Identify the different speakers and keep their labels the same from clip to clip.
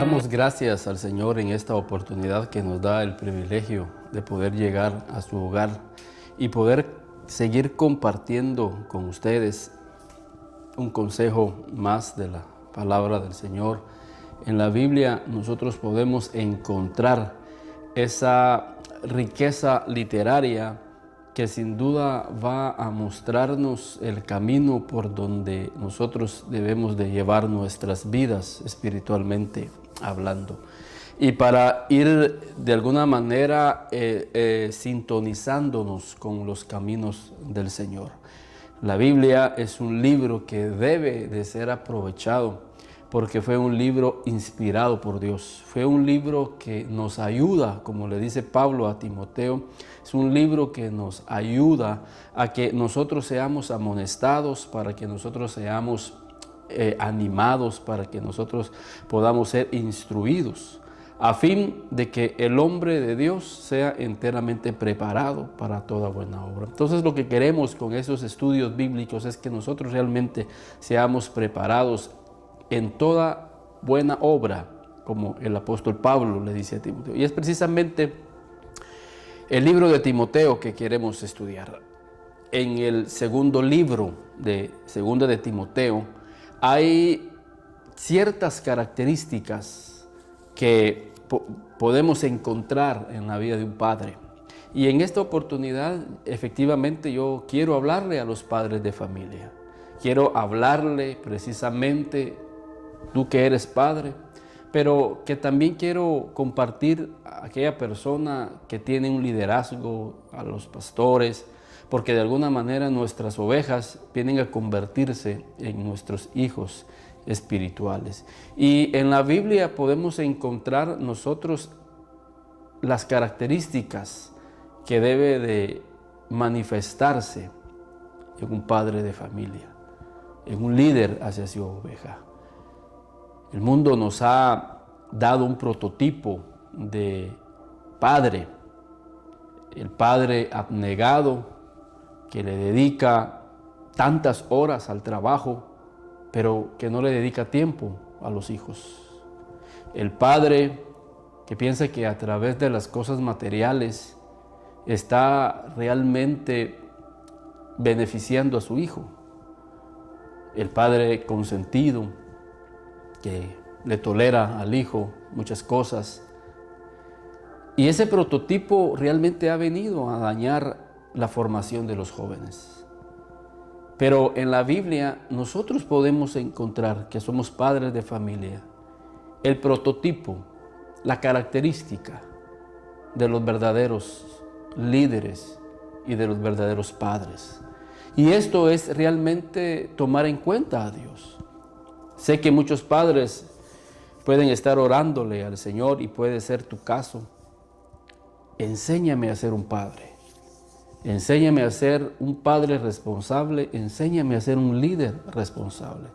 Speaker 1: Damos gracias al Señor en esta oportunidad que nos da el privilegio de poder llegar a su hogar y poder seguir compartiendo con ustedes un consejo más de la palabra del Señor. En la Biblia nosotros podemos encontrar esa riqueza literaria que sin duda va a mostrarnos el camino por donde nosotros debemos de llevar nuestras vidas espiritualmente hablando. Y para ir de alguna manera sintonizándonos con los caminos del Señor. La Biblia es un libro que debe de ser aprovechado porque fue un libro inspirado por Dios. Fue un libro que nos ayuda, como le dice Pablo a Timoteo, es un libro que nos ayuda a que nosotros seamos amonestados, para que nosotros seamos animados, para que nosotros podamos ser instruidos, a fin de que el hombre de Dios sea enteramente preparado para toda buena obra. Entonces lo que queremos con esos estudios bíblicos es que nosotros realmente seamos preparados en toda buena obra, como el apóstol Pablo le dice a Timoteo. Y es precisamente el libro de Timoteo que queremos estudiar. En el segundo libro de Segunda de Timoteo hay ciertas características que podemos encontrar en la vida de un padre. Y en esta oportunidad, efectivamente, yo quiero hablarle a los padres de familia. Quiero hablarle precisamente, tú que eres padre, pero que también quiero compartir a aquella persona que tiene un liderazgo, a los pastores, porque de alguna manera nuestras ovejas vienen a convertirse en nuestros hijos espirituales. Y en la Biblia podemos encontrar nosotros las características que debe de manifestarse en un padre de familia, en un líder hacia su oveja. El mundo nos ha dado un prototipo de padre, el padre abnegado que le dedica tantas horas al trabajo, pero que no le dedica tiempo a los hijos. El padre que piensa que a través de las cosas materiales está realmente beneficiando a su hijo. El padre consentido que le tolera al hijo muchas cosas. Y ese prototipo realmente ha venido a dañar la formación de los jóvenes. Pero en la Biblia nosotros podemos encontrar que somos padres de familia, el prototipo, la característica de los verdaderos líderes y de los verdaderos padres. Y esto es realmente tomar en cuenta a Dios. Sé que muchos padres pueden estar orándole al Señor y puede ser tu caso. Enséñame a ser un padre. Enséñame a ser un padre responsable. Enséñame a ser un líder responsable.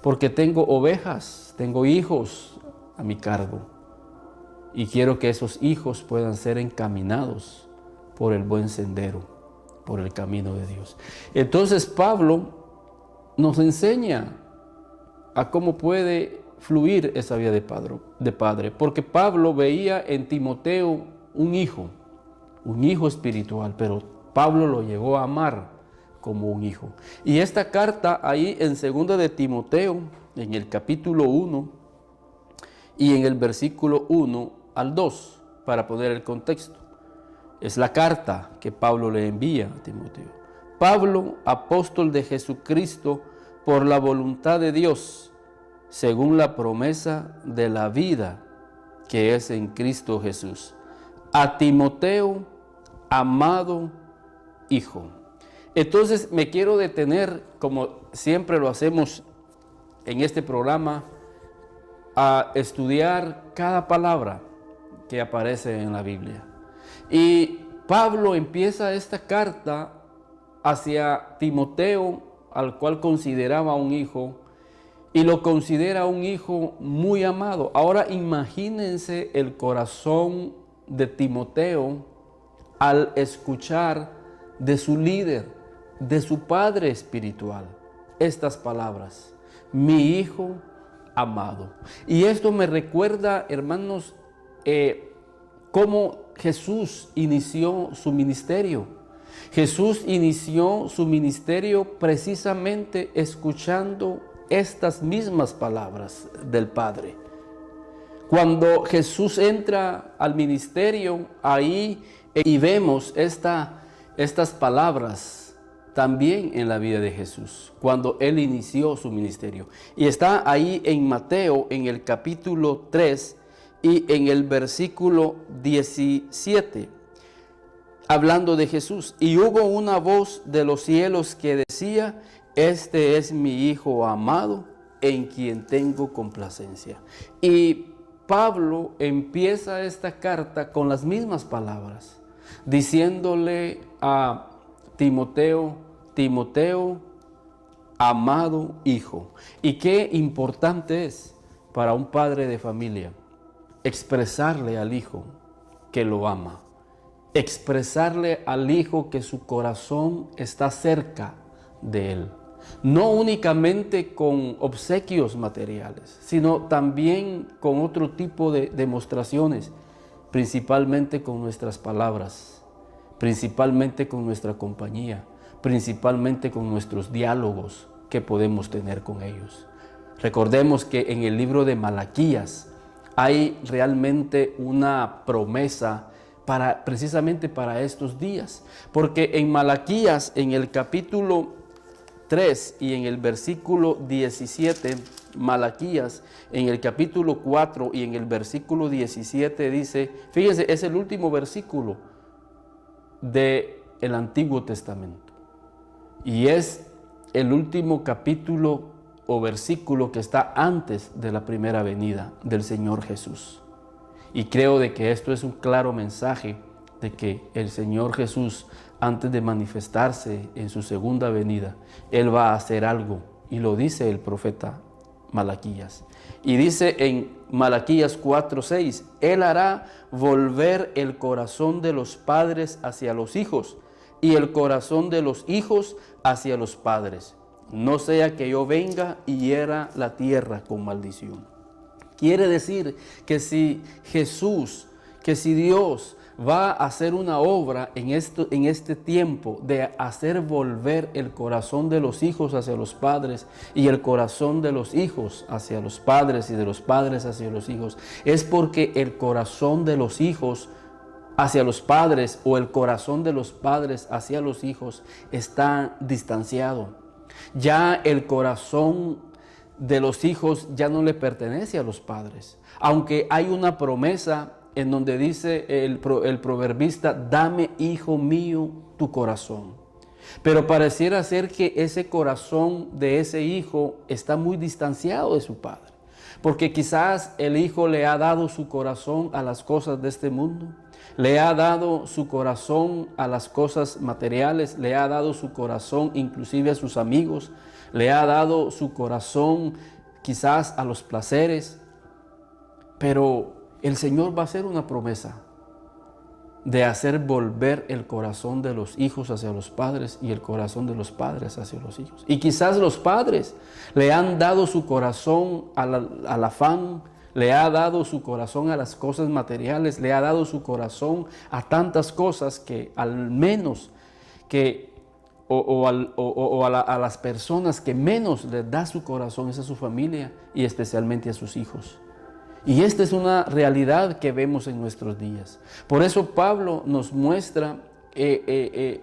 Speaker 1: Porque tengo ovejas, tengo hijos a mi cargo. Y quiero que esos hijos puedan ser encaminados por el buen sendero, por el camino de Dios. Entonces Pablo nos enseña a cómo puede fluir esa vida de padre, porque Pablo veía en Timoteo un hijo espiritual, pero Pablo lo llegó a amar como un hijo. Y esta carta ahí en 2 de Timoteo, en el capítulo 1 y en el versículo 1 al 2, para poner el contexto, es la carta que Pablo le envía a Timoteo. Pablo, apóstol de Jesucristo, por la voluntad de Dios, según la promesa de la vida que es en Cristo Jesús. A Timoteo, amado hijo. Entonces me quiero detener, como siempre lo hacemos en este programa, a estudiar cada palabra que aparece en la Biblia. Y Pablo empieza esta carta hacia Timoteo, al cual consideraba un hijo, y lo considera un hijo muy amado. Ahora imagínense el corazón de Timoteo al escuchar de su líder, de su padre espiritual, estas palabras: mi hijo amado. Y esto me recuerda, hermanos, cómo Jesús inició su ministerio. Jesús inició su ministerio precisamente escuchando estas mismas palabras del Padre. Cuando Jesús entra al ministerio, ahí y vemos estas palabras también en la vida de Jesús, cuando Él inició su ministerio. Y está ahí en Mateo, en el capítulo 3 y en el versículo 17, hablando de Jesús. Y hubo una voz de los cielos que decía: este es mi Hijo amado, en quien tengo complacencia. Y Pablo empieza esta carta con las mismas palabras, diciéndole a Timoteo: Timoteo, amado hijo. Y qué importante es para un padre de familia expresarle al hijo que lo ama, expresarle al hijo que su corazón está cerca de él. No únicamente con obsequios materiales, sino también con otro tipo de demostraciones, principalmente con nuestras palabras, principalmente con nuestra compañía, principalmente con nuestros diálogos que podemos tener con ellos. Recordemos que en el libro de Malaquías hay realmente una promesa precisamente para estos días, porque en Malaquías, en el capítulo 3 y en el versículo 17, Malaquías en el capítulo 4 y en el versículo 17 dice, fíjense, es el último versículo del Antiguo Testamento y es el último capítulo o versículo que está antes de la primera venida del Señor Jesús. Y creo de que esto es un claro mensaje de que el Señor Jesús, antes de manifestarse en su segunda venida, Él va a hacer algo, y lo dice el profeta Malaquías. Y dice en Malaquías 4:6, Él hará volver el corazón de los padres hacia los hijos, y el corazón de los hijos hacia los padres, no sea que yo venga y hiera la tierra con maldición. Quiere decir que si Dios va a hacer una obra en este tiempo de hacer volver el corazón de los hijos hacia los padres y el corazón de los hijos hacia los padres y de los padres hacia los hijos, es porque el corazón de los hijos hacia los padres o el corazón de los padres hacia los hijos está distanciado. Ya el corazón de los hijos ya no le pertenece a los padres, aunque hay una promesa en donde dice el proverbista, dame, hijo mío, tu corazón. Pero pareciera ser que ese corazón de ese hijo está muy distanciado de su padre, porque quizás el hijo le ha dado su corazón a las cosas de este mundo, le ha dado su corazón a las cosas materiales, le ha dado su corazón inclusive a sus amigos, le ha dado su corazón quizás a los placeres, pero el Señor va a hacer una promesa de hacer volver el corazón de los hijos hacia los padres y el corazón de los padres hacia los hijos. Y quizás los padres le han dado su corazón al afán, le ha dado su corazón a las cosas materiales, le ha dado su corazón a tantas cosas que al menos que a las personas que menos les da su corazón es a su familia y especialmente a sus hijos. Y esta es una realidad que vemos en nuestros días. Por eso Pablo nos muestra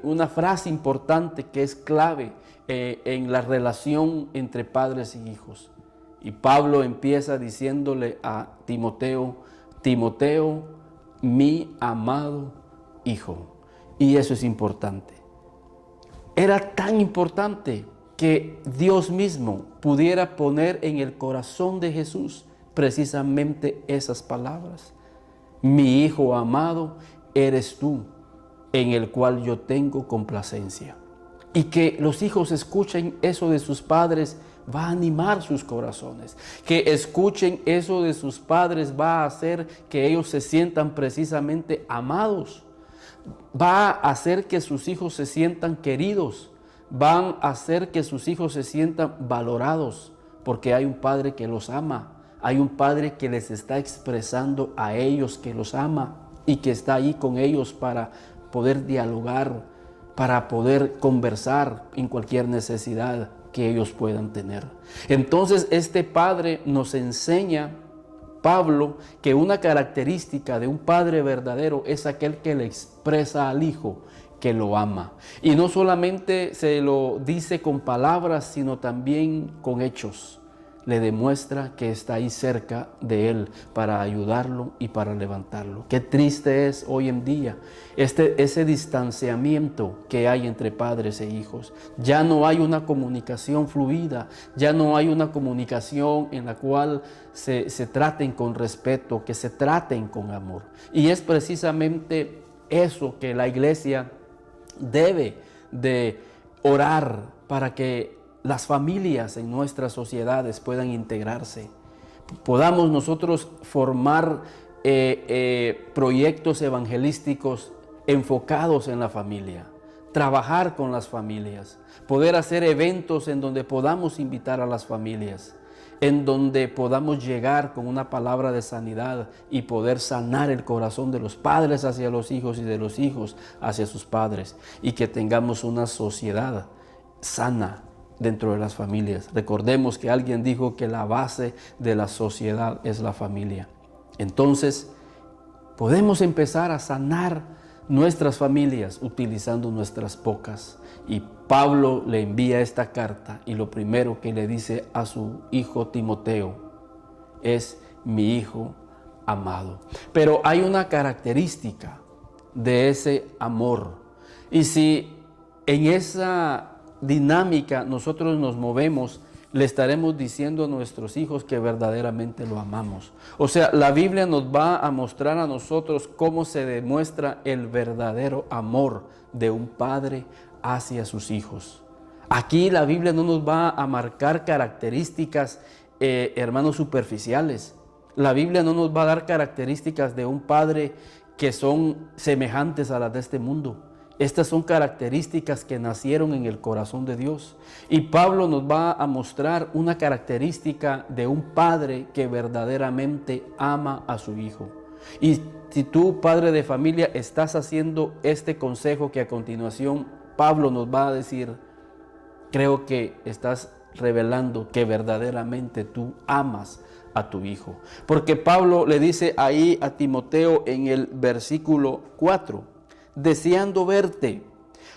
Speaker 1: una frase importante que es clave en la relación entre padres y hijos. Y Pablo empieza diciéndole a Timoteo, Timoteo, mi amado hijo. Y eso es importante. Era tan importante que Dios mismo pudiera poner en el corazón de Jesús precisamente esas palabras. Mi hijo amado eres tú, en el cual yo tengo complacencia. Y que los hijos escuchen eso de sus padres va a animar sus corazones. Que escuchen eso de sus padres va a hacer que ellos se sientan precisamente amados. Va a hacer que sus hijos se sientan queridos. Van a hacer que sus hijos se sientan valorados porque hay un Padre que los ama. Hay un Padre que les está expresando a ellos que los ama y que está ahí con ellos para poder dialogar, para poder conversar en cualquier necesidad que ellos puedan tener. Entonces este Padre nos enseña, Pablo, que una característica de un Padre verdadero es aquel que le expresa al Hijo que lo ama. Y no solamente se lo dice con palabras, sino también con hechos. Le demuestra que está ahí cerca de él para ayudarlo y para levantarlo. Qué triste es hoy en día ese distanciamiento que hay entre padres e hijos. Ya no hay una comunicación fluida, ya no hay una comunicación en la cual se traten con respeto, que se traten con amor. Y es precisamente eso que la iglesia debe de orar para que las familias en nuestras sociedades puedan integrarse. Podamos nosotros formar proyectos evangelísticos enfocados en la familia, trabajar con las familias, poder hacer eventos en donde podamos invitar a las familias, en donde podamos llegar con una palabra de sanidad y poder sanar el corazón de los padres hacia los hijos y de los hijos hacia sus padres, y que tengamos una sociedad sana dentro de las familias. Recordemos que alguien dijo que la base de la sociedad es la familia. Entonces, podemos empezar a sanar nuestras familias utilizando nuestras bocas. Y Pablo le envía esta carta y lo primero que le dice a su hijo Timoteo es: mi hijo amado. Pero hay una característica de ese amor. Y si en esa dinámica nosotros nos movemos, le estaremos diciendo a nuestros hijos que verdaderamente lo amamos. O sea, la Biblia nos va a mostrar a nosotros cómo se demuestra el verdadero amor de un padre hacia sus hijos. Aquí la Biblia no nos va a marcar características, hermanos, superficiales. La Biblia no nos va a dar características de un padre que son semejantes a las de este mundo. Estas son características que nacieron en el corazón de Dios. Y Pablo nos va a mostrar una característica de un padre que verdaderamente ama a su hijo. Y si tú, padre de familia, estás haciendo este consejo que a continuación Pablo nos va a decir, creo que estás revelando que verdaderamente tú amas a tu hijo. Porque Pablo le dice ahí a Timoteo en el versículo 4, deseando verte,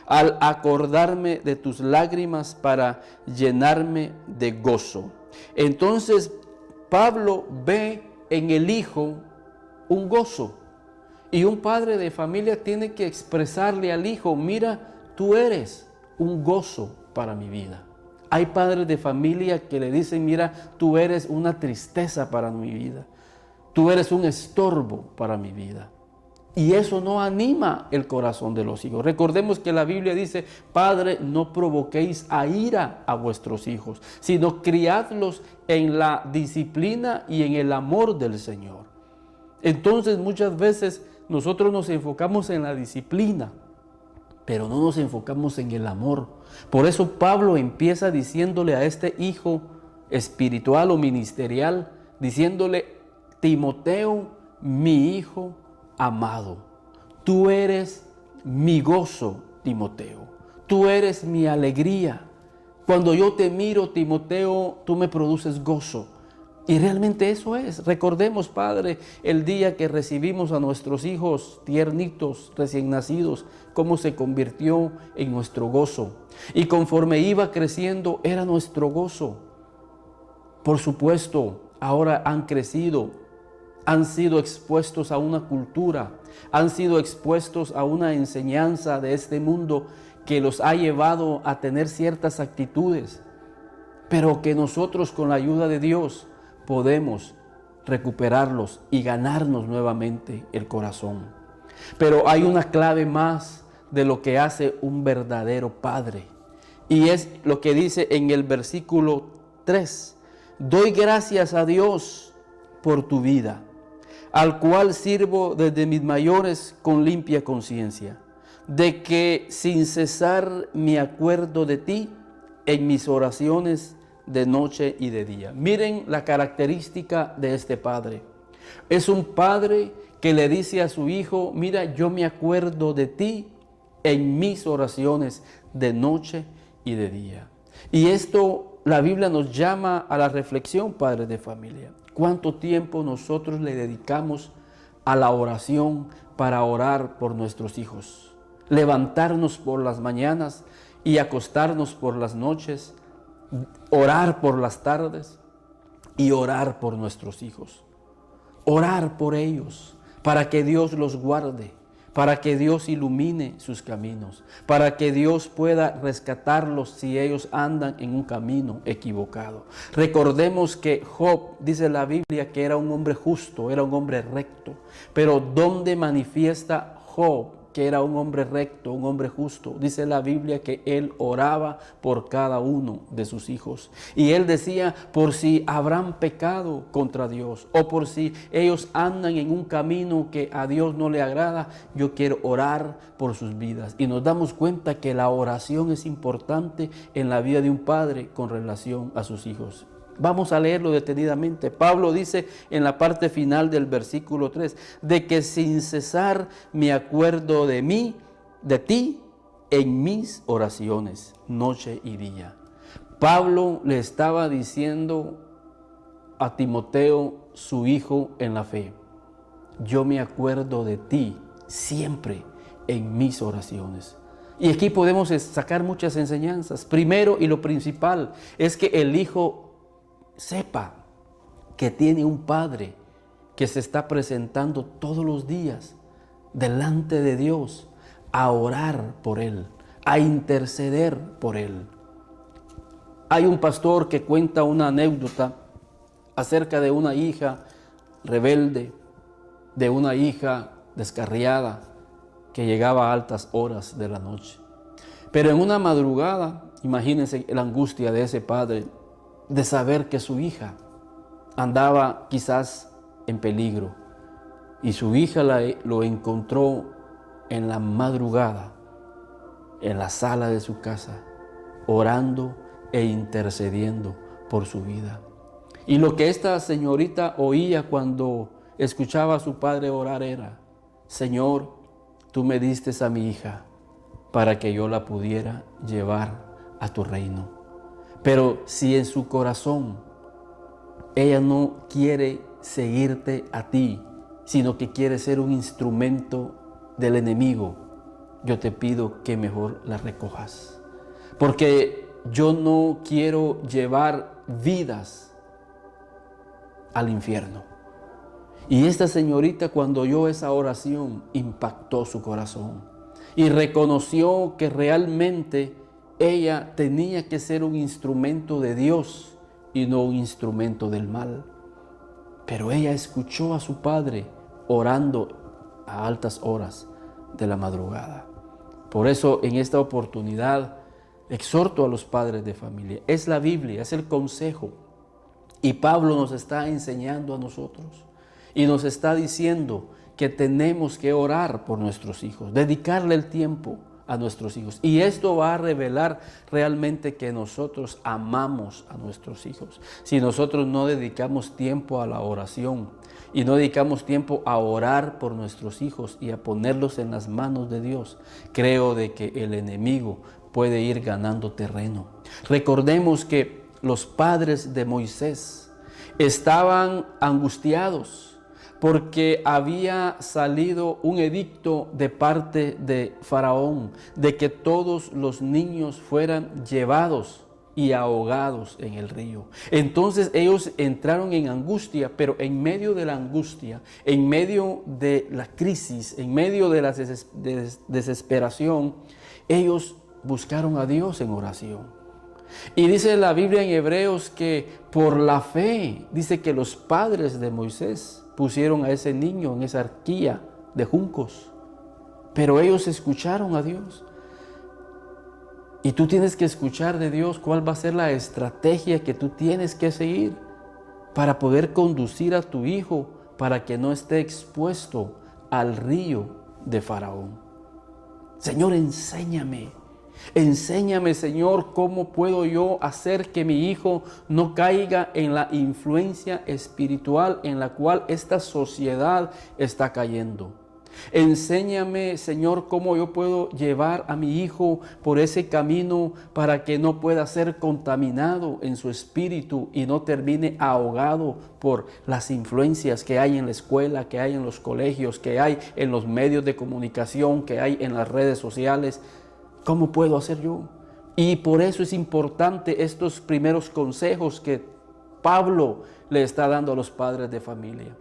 Speaker 1: al acordarme de tus lágrimas para llenarme de gozo. Entonces Pablo ve en el hijo un gozo, y un padre de familia tiene que expresarle al hijo: mira, tú eres un gozo para mi vida. Hay padres de familia que le dicen: mira, tú eres una tristeza para mi vida, tú eres un estorbo para mi vida. Y eso no anima el corazón de los hijos. Recordemos que la Biblia dice: Padre, no provoquéis a ira a vuestros hijos, sino criadlos en la disciplina y en el amor del Señor. Entonces muchas veces nosotros nos enfocamos en la disciplina, pero no nos enfocamos en el amor. Por eso Pablo empieza diciéndole a este hijo espiritual o ministerial, diciéndole: Timoteo, mi hijo amado, tú eres mi gozo, Timoteo. Tú eres mi alegría. Cuando yo te miro, Timoteo, tú me produces gozo. Y realmente eso es. Recordemos, Padre, el día que recibimos a nuestros hijos tiernitos, recién nacidos, cómo se convirtió en nuestro gozo. Y conforme iba creciendo, era nuestro gozo. Por supuesto, ahora han crecido, han sido expuestos a una cultura, han sido expuestos a una enseñanza de este mundo que los ha llevado a tener ciertas actitudes, pero que nosotros, con la ayuda de Dios, podemos recuperarlos y ganarnos nuevamente el corazón. Pero hay una clave más de lo que hace un verdadero padre, y es lo que dice en el versículo 3: doy gracias a Dios por tu vida, al cual sirvo desde mis mayores con limpia conciencia, de que sin cesar me acuerdo de ti en mis oraciones de noche y de día. Miren la característica de este padre. Es un padre que le dice a su hijo, mira, yo me acuerdo de ti en mis oraciones de noche y de día. Y esto la Biblia nos llama a la reflexión, padres de familia. ¿Cuánto tiempo nosotros le dedicamos a la oración para orar por nuestros hijos? Levantarnos por las mañanas y acostarnos por las noches, orar por las tardes y orar por nuestros hijos. Orar por ellos para que Dios los guarde, para que Dios ilumine sus caminos, para que Dios pueda rescatarlos si ellos andan en un camino equivocado. Recordemos que Job, dice la Biblia, que era un hombre justo, era un hombre recto. Pero ¿dónde manifiesta Job que era un hombre recto, un hombre justo? Dice la Biblia que él oraba por cada uno de sus hijos. Y él decía, por si habrán pecado contra Dios o por si ellos andan en un camino que a Dios no le agrada, yo quiero orar por sus vidas. Y nos damos cuenta que la oración es importante en la vida de un padre con relación a sus hijos. Vamos a leerlo detenidamente. Pablo dice en la parte final del versículo 3, de que sin cesar me acuerdo de mí, de ti, en mis oraciones, noche y día. Pablo le estaba diciendo a Timoteo, su hijo en la fe, yo me acuerdo de ti siempre en mis oraciones. Y aquí podemos sacar muchas enseñanzas. Primero y lo principal es que el hijo sepa que tiene un padre que se está presentando todos los días delante de Dios a orar por él, a interceder por él. Hay un pastor que cuenta una anécdota acerca de una hija rebelde, de una hija descarriada que llegaba a altas horas de la noche. Pero en una madrugada, imagínense la angustia de ese padre de saber que su hija andaba quizás en peligro y su hija lo encontró en la madrugada en la sala de su casa orando e intercediendo por su vida. Y lo que esta señorita oía cuando escuchaba a su padre orar era, Señor, tú me diste a mi hija para que yo la pudiera llevar a tu reino. Pero si en su corazón ella no quiere seguirte a ti, sino que quiere ser un instrumento del enemigo, yo te pido que mejor la recojas. Porque yo no quiero llevar vidas al infierno. Y esta señorita, cuando oyó esa oración, impactó su corazón y reconoció que realmente ella tenía que ser un instrumento de Dios y no un instrumento del mal. Pero ella escuchó a su padre orando a altas horas de la madrugada. Por eso en esta oportunidad exhorto a los padres de familia. Es la Biblia, es el consejo. Y Pablo nos está enseñando a nosotros y nos está diciendo que tenemos que orar por nuestros hijos, dedicarle el tiempo a nuestros hijos. Y esto va a revelar realmente que nosotros amamos a nuestros hijos. Si nosotros no dedicamos tiempo a la oración y no dedicamos tiempo a orar por nuestros hijos y a ponerlos en las manos de Dios, creo de que el enemigo puede ir ganando terreno. Recordemos que los padres de Moisés estaban angustiados porque había salido un edicto de parte de Faraón de que todos los niños fueran llevados y ahogados en el río. Entonces ellos entraron en angustia, pero en medio de la angustia, en medio de la crisis, en medio de la desesperación, ellos buscaron a Dios en oración. Y dice la Biblia en Hebreos que por la fe, dice que los padres de Moisés pusieron a ese niño en esa arquilla de juncos. Pero ellos escucharon a Dios. Y tú tienes que escuchar de Dios cuál va a ser la estrategia que tú tienes que seguir para poder conducir a tu hijo para que no esté expuesto al río de Faraón. Señor, enséñame. Enséñame, Señor, cómo puedo yo hacer que mi hijo no caiga en la influencia espiritual en la cual esta sociedad está cayendo. Enséñame, Señor, cómo yo puedo llevar a mi hijo por ese camino para que no pueda ser contaminado en su espíritu y no termine ahogado por las influencias que hay en la escuela, que hay en los colegios, que hay en los medios de comunicación, que hay en las redes sociales. ¿Cómo puedo hacer yo? Y por eso es importante estos primeros consejos que Pablo le está dando a los padres de familia.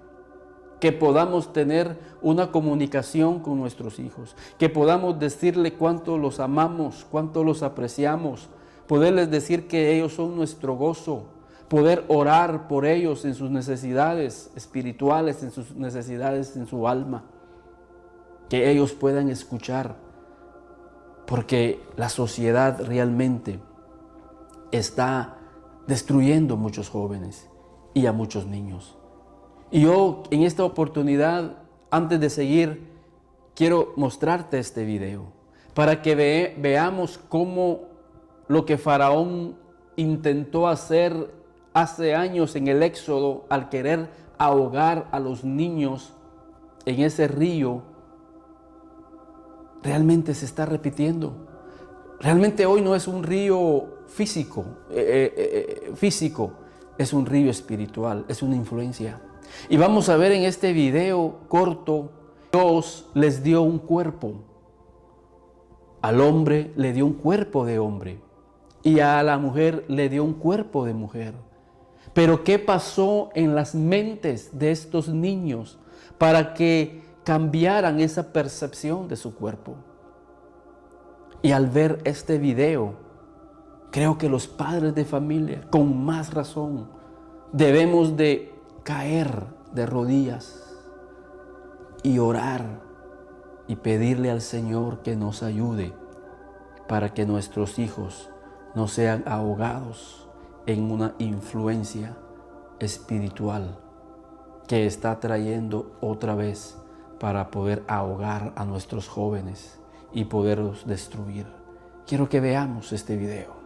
Speaker 1: Que podamos tener una comunicación con nuestros hijos, que podamos decirle cuánto los amamos, cuánto los apreciamos, poderles decir que ellos son nuestro gozo, poder orar por ellos en sus necesidades espirituales, en sus necesidades en su alma, que ellos puedan escuchar, porque la sociedad realmente está destruyendo muchos jóvenes y a muchos niños. Y yo en esta oportunidad, antes de seguir, quiero mostrarte este video para que veamos cómo lo que Faraón intentó hacer hace años en el Éxodo al querer ahogar a los niños en ese río, realmente se está repitiendo. Realmente hoy no es un río físico, es un río espiritual, es una influencia. Y vamos a ver en este video corto, Dios les dio un cuerpo. Al hombre le dio un cuerpo de hombre y a la mujer le dio un cuerpo de mujer. Pero ¿qué pasó en las mentes de estos niños para que cambiaran esa percepción de su cuerpo? Y al ver este video, creo que los padres de familia, con más razón, debemos de caer de rodillas y orar y pedirle al Señor que nos ayude para que nuestros hijos no sean ahogados en una influencia espiritual que está trayendo otra vez para poder ahogar a nuestros jóvenes y poderlos destruir. Quiero que veamos este video.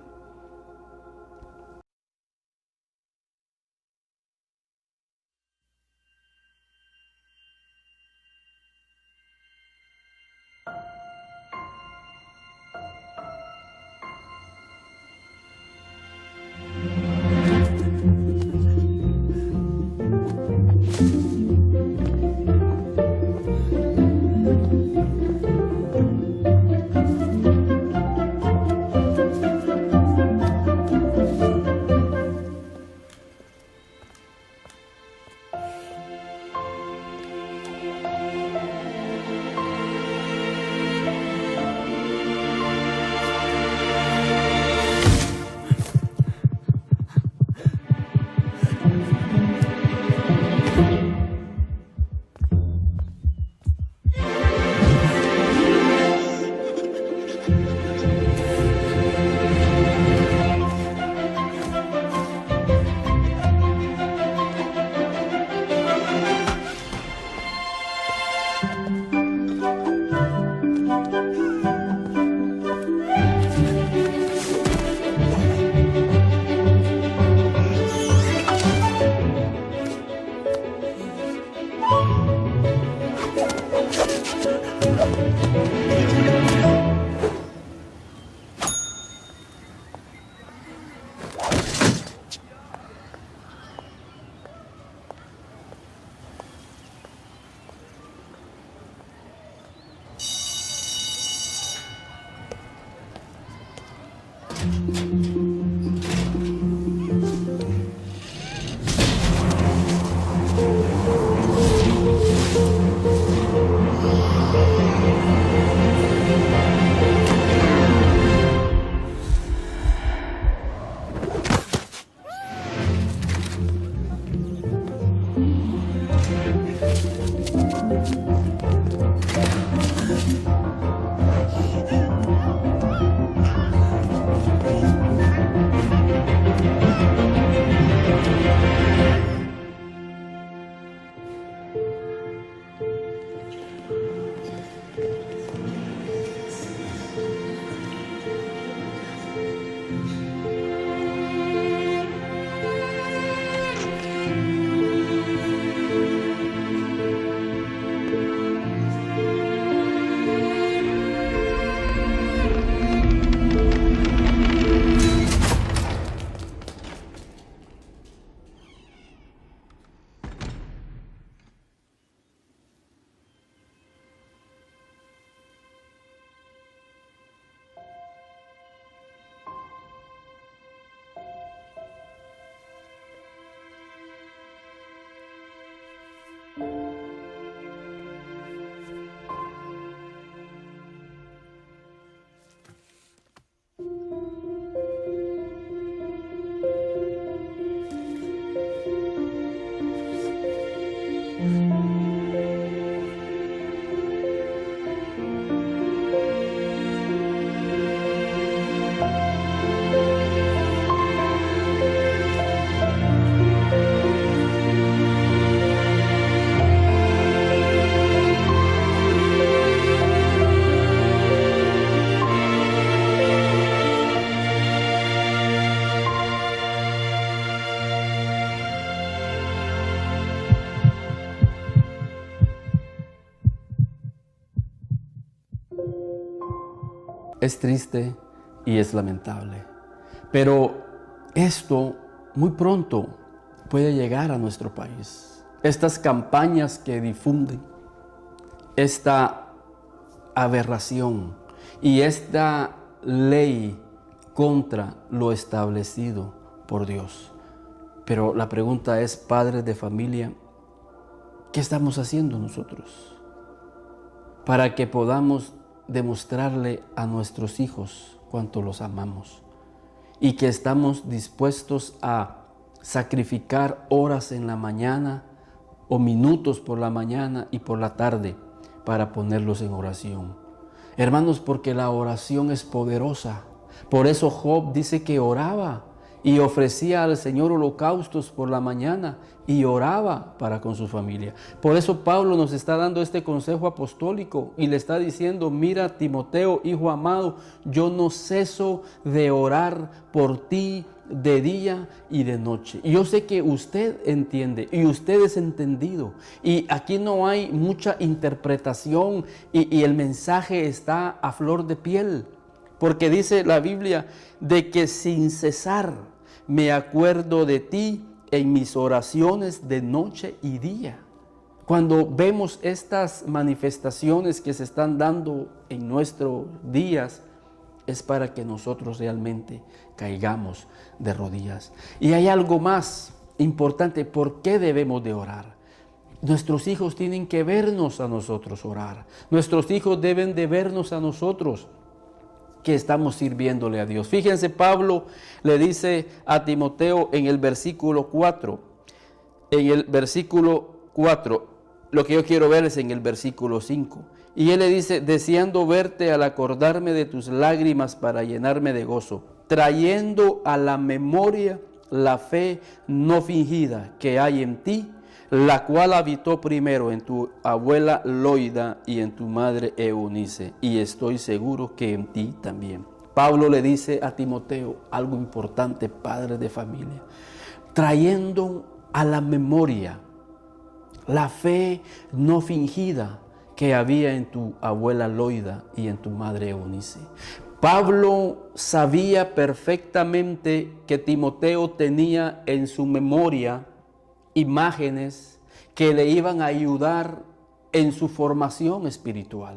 Speaker 1: Es triste y es lamentable. Pero esto muy pronto puede llegar a nuestro país. Estas campañas que difunden esta aberración y esta ley contra lo establecido por Dios. Pero la pregunta es, padres de familia, ¿qué estamos haciendo nosotros para que podamos demostrarle a nuestros hijos cuánto los amamos y que estamos dispuestos a sacrificar horas en la mañana o minutos por la mañana y por la tarde para ponerlos en oración? Hermanos, porque la oración es poderosa. Por eso Job dice que oraba y ofrecía al Señor holocaustos por la mañana y oraba para con su familia. Por eso Pablo nos está dando este consejo apostólico y le está diciendo: mira, Timoteo, hijo amado, yo no ceso de orar por ti de día y de noche. Y yo sé que usted entiende y usted es entendido. Y aquí no hay mucha interpretación y el mensaje está a flor de piel. Porque dice la Biblia de que sin cesar me acuerdo de ti en mis oraciones de noche y día. Cuando vemos estas manifestaciones que se están dando en nuestros días, es para que nosotros realmente caigamos de rodillas. Y hay algo más importante: ¿por qué debemos de orar? Nuestros hijos tienen que vernos a nosotros orar. Nuestros hijos deben de vernos a nosotros que estamos sirviéndole a Dios. Fíjense, Pablo le dice a Timoteo en el versículo 4. En el versículo 4, lo que yo quiero ver es en el versículo 5. Y él le dice: deseando verte al acordarme de tus lágrimas para llenarme de gozo, trayendo a la memoria la fe no fingida que hay en ti, la cual habitó primero en tu abuela Loida y en tu madre Eunice, y estoy seguro que en ti también. Pablo le dice a Timoteo algo importante, padre de familia: trayendo a la memoria la fe no fingida que había en tu abuela Loida y en tu madre Eunice. Pablo sabía perfectamente que Timoteo tenía en su memoria imágenes que le iban a ayudar en su formación espiritual.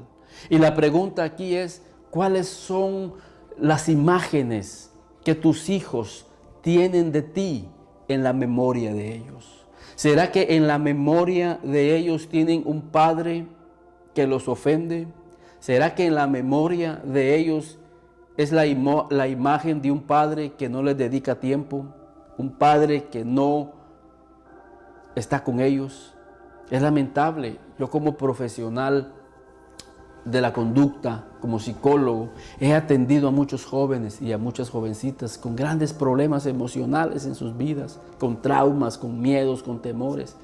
Speaker 1: Y la pregunta aquí es: ¿cuáles son las imágenes que tus hijos tienen de ti en la memoria de ellos? ¿Será que en la memoria de ellos tienen un padre que los ofende? ¿Será que en la memoria de ellos es la imagen de un padre que no les dedica tiempo? Un padre que no está con ellos. Es lamentable. Yo, como profesional de la conducta, como psicólogo, he atendido a muchos jóvenes y a muchas jovencitas con grandes problemas emocionales en sus vidas, con traumas, con miedos, con temores.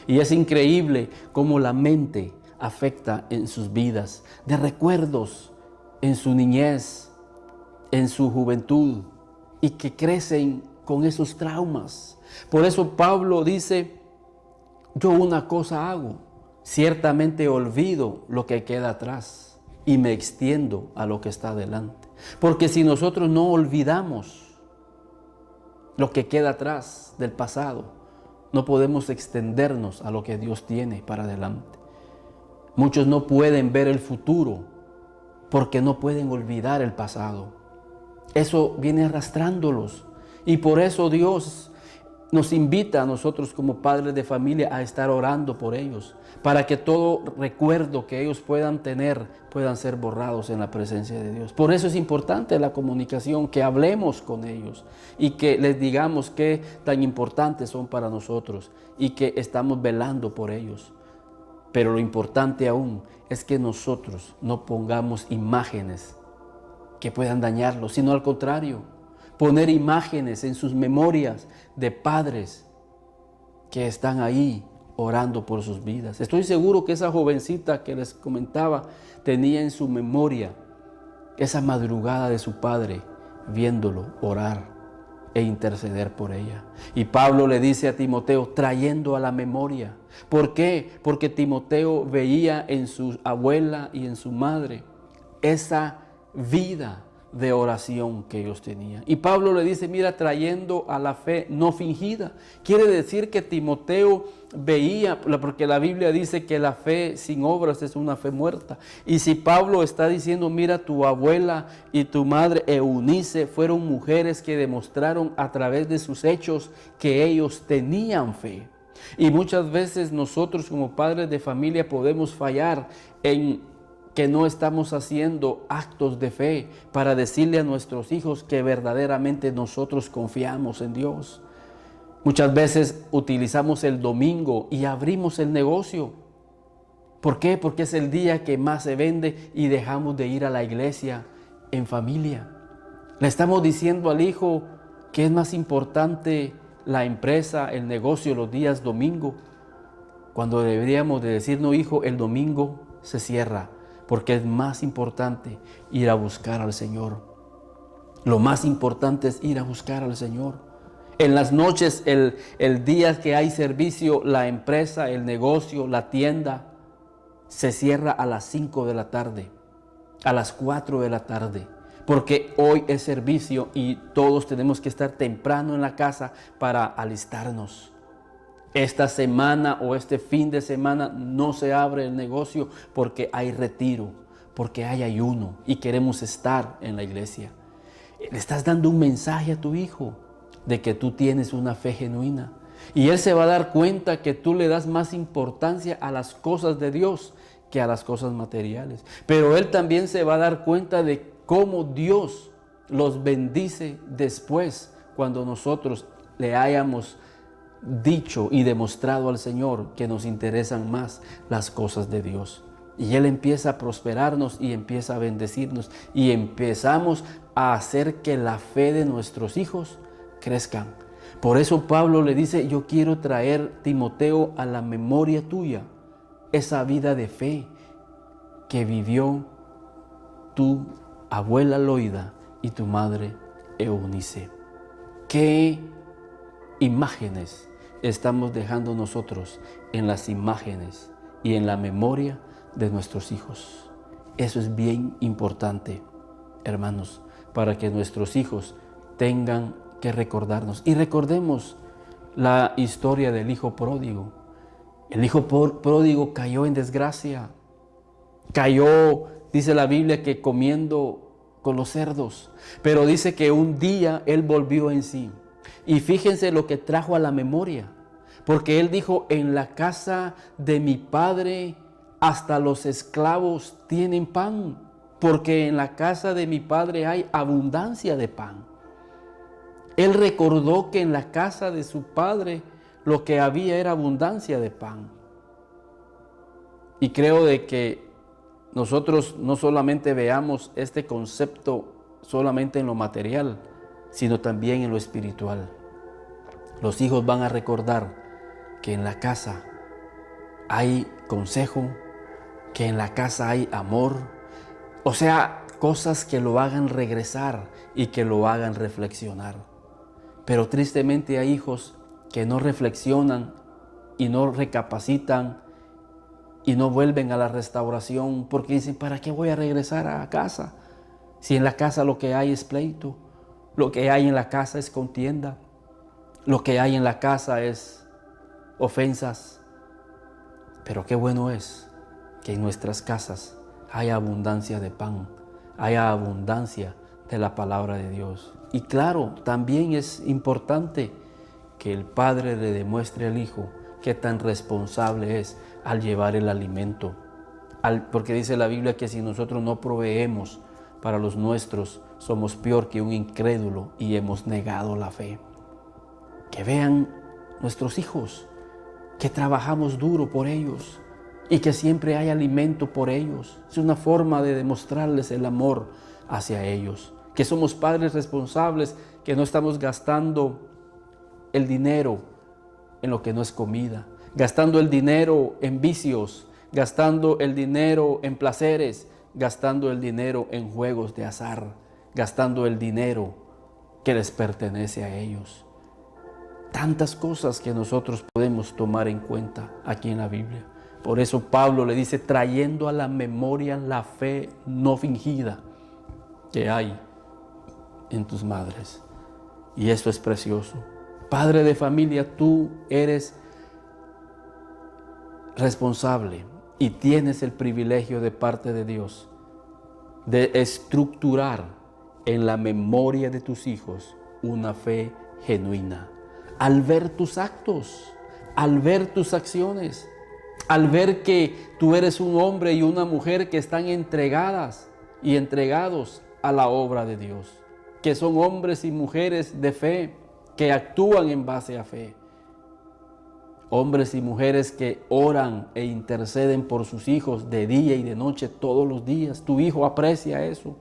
Speaker 1: Y es increíble cómo la mente afecta en sus vidas, de recuerdos en su niñez, en su juventud, y que crecen con esos traumas. Por eso Pablo dice: yo una cosa hago, ciertamente olvido lo que queda atrás y me extiendo a lo que está delante. Porque si nosotros no olvidamos lo que queda atrás del pasado, no podemos extendernos a lo que Dios tiene para adelante. Muchos no pueden ver el futuro porque no pueden olvidar el pasado. Eso viene arrastrándolos, y por eso Dios nos invita a nosotros como padres de familia a estar orando por ellos, para que todo recuerdo que ellos puedan tener puedan ser borrados en la presencia de Dios. Por eso es importante la comunicación, que hablemos con ellos y que les digamos qué tan importantes son para nosotros y que estamos velando por ellos. Pero lo importante aún es que nosotros no pongamos imágenes que puedan dañarlos, sino al contrario, poner imágenes en sus memorias de padres que están ahí orando por sus vidas. Estoy seguro que esa jovencita que les comentaba tenía en su memoria esa madrugada de su padre viéndolo orar e interceder por ella. Y Pablo le dice a Timoteo, trayendo a la memoria. ¿Por qué? Porque Timoteo veía en su abuela y en su madre esa vida de oración que ellos tenían. Y Pablo le dice, mira, trayendo a la fe no fingida. Quiere decir que Timoteo veía, porque la Biblia dice que la fe sin obras es una fe muerta. Y si Pablo está diciendo, mira, tu abuela y tu madre Eunice fueron mujeres que demostraron a través de sus hechos que ellos tenían fe. Y muchas veces nosotros como padres de familia podemos fallar en que no estamos haciendo actos de fe para decirle a nuestros hijos que verdaderamente nosotros confiamos en Dios. Muchas veces utilizamos el domingo y abrimos el negocio. ¿Por qué? Porque es el día que más se vende y dejamos de ir a la iglesia en familia. Le estamos diciendo al hijo que es más importante la empresa, el negocio, los días domingo, cuando deberíamos de decir, no hijo, el domingo se cierra, porque es más importante ir a buscar al Señor. Lo más importante es ir a buscar al Señor. En las noches, el día que hay servicio, la empresa, el negocio, la tienda, se cierra a las 5 de la tarde, a las 4 de la tarde. Porque hoy es servicio y todos tenemos que estar temprano en la casa para alistarnos. Esta semana o este fin de semana no se abre el negocio porque hay retiro, porque hay ayuno y queremos estar en la iglesia. Le estás dando un mensaje a tu hijo de que tú tienes una fe genuina. Y él se va a dar cuenta que tú le das más importancia a las cosas de Dios que a las cosas materiales. Pero él también se va a dar cuenta de cómo Dios los bendice después, cuando nosotros le hayamos dicho y demostrado al Señor que nos interesan más las cosas de Dios. Y Él empieza a prosperarnos y empieza a bendecirnos y empezamos a hacer que la fe de nuestros hijos crezcan. Por eso Pablo le dice, yo quiero traer, Timoteo, a la memoria tuya esa vida de fe que vivió tu abuela Loida y tu madre Eunice. ¿Qué imágenes estamos dejando nosotros en las imágenes y en la memoria de nuestros hijos? Eso es bien importante, hermanos, para que nuestros hijos tengan que recordarnos. Y recordemos la historia del hijo pródigo. El hijo pródigo cayó en desgracia. Cayó, dice la Biblia, que comiendo con los cerdos. Pero dice que un día él volvió en sí. Y fíjense lo que trajo a la memoria, porque él dijo, en la casa de mi padre hasta los esclavos tienen pan, porque en la casa de mi padre hay abundancia de pan. Él recordó que en la casa de su padre lo que había era abundancia de pan. Y creo de que nosotros no solamente veamos este concepto solamente en lo material, sino también en lo espiritual. Los hijos van a recordar que en la casa hay consejo, que en la casa hay amor, o sea, cosas que lo hagan regresar y que lo hagan reflexionar. Pero tristemente hay hijos que no reflexionan y no recapacitan y no vuelven a la restauración porque dicen, ¿para qué voy a regresar a casa? Si en la casa lo que hay es pleito, lo que hay en la casa es contienda, lo que hay en la casa es ofensas. Pero qué bueno es que en nuestras casas haya abundancia de pan, haya abundancia de la palabra de Dios. Y claro, también es importante que el padre le demuestre al hijo qué tan responsable es al llevar el alimento. Porque dice la Biblia que si nosotros no proveemos para los nuestros, somos peor que un incrédulo y hemos negado la fe. Que vean nuestros hijos que trabajamos duro por ellos y que siempre hay alimento por ellos. Es una forma de demostrarles el amor hacia ellos. Que somos padres responsables, que no estamos gastando el dinero en lo que no es comida, gastando el dinero en vicios, gastando el dinero en placeres, gastando el dinero en juegos de azar, gastando el dinero que les pertenece a ellos. Tantas cosas que nosotros podemos tomar en cuenta aquí en la Biblia. Por eso Pablo le dice, trayendo a la memoria la fe no fingida. que hay en tus madres. Y eso es precioso. Padre de familia, tú eres responsable y tienes el privilegio de parte de Dios de estructurar en la memoria de tus hijos una fe genuina. Al ver tus actos, al ver tus acciones, al ver que tú eres un hombre y una mujer que están entregadas y entregados a la obra de Dios, que son hombres y mujeres de fe, que actúan en base a fe. Hombres y mujeres que oran e interceden por sus hijos de día y de noche todos los días. Tu hijo aprecia eso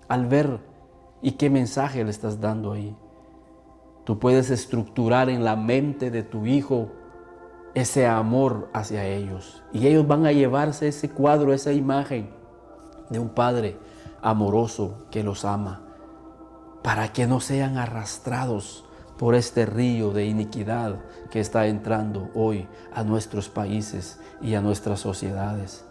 Speaker 1: al ver. ¿Y qué mensaje le estás dando ahí? Tú puedes estructurar en la mente de tu hijo ese amor hacia ellos. Y ellos van a llevarse ese cuadro, esa imagen de un padre amoroso que los ama, para que no sean arrastrados por este río de iniquidad que está entrando hoy a nuestros países y a nuestras sociedades.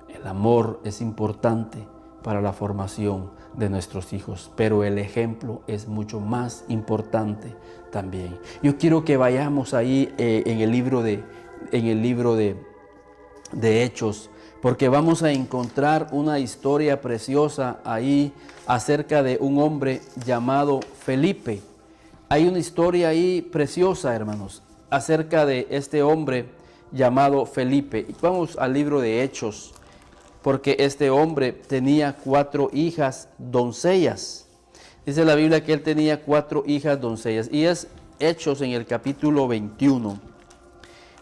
Speaker 1: El amor es importante para la formación de nuestros hijos, pero el ejemplo es mucho más importante también. Yo quiero que vayamos ahí en el libro de Hechos, porque vamos a encontrar una historia preciosa ahí acerca de un hombre llamado Felipe. Hay una historia ahí preciosa, hermanos, acerca de este hombre llamado Felipe. Vamos al libro de Hechos, porque este hombre tenía 4 hijas doncellas. Dice la Biblia que él tenía 4 hijas doncellas. Y es Hechos en el capítulo 21.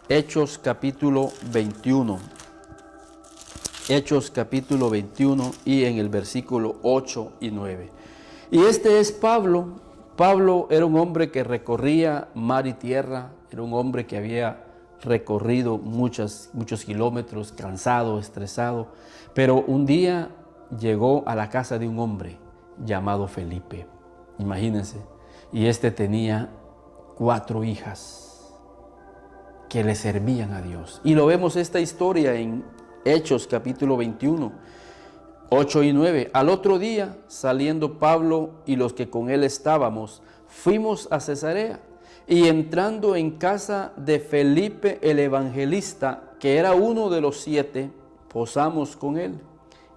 Speaker 1: Hechos capítulo 21. Hechos capítulo 21 y en el versículo 8 y 9. Y este es Pablo. Pablo era un hombre que recorría mar y tierra, era un hombre que había recorrido muchos kilómetros, cansado, estresado, pero un día llegó a la casa de un hombre llamado Felipe, imagínense, y este tenía 4 hijas que le servían a Dios. Y lo vemos esta historia en Hechos capítulo 21, 8 y 9. Al otro día, saliendo Pablo y los que con él estábamos, fuimos a Cesarea. Y entrando en casa de Felipe el evangelista, que era uno de los 7, posamos con él.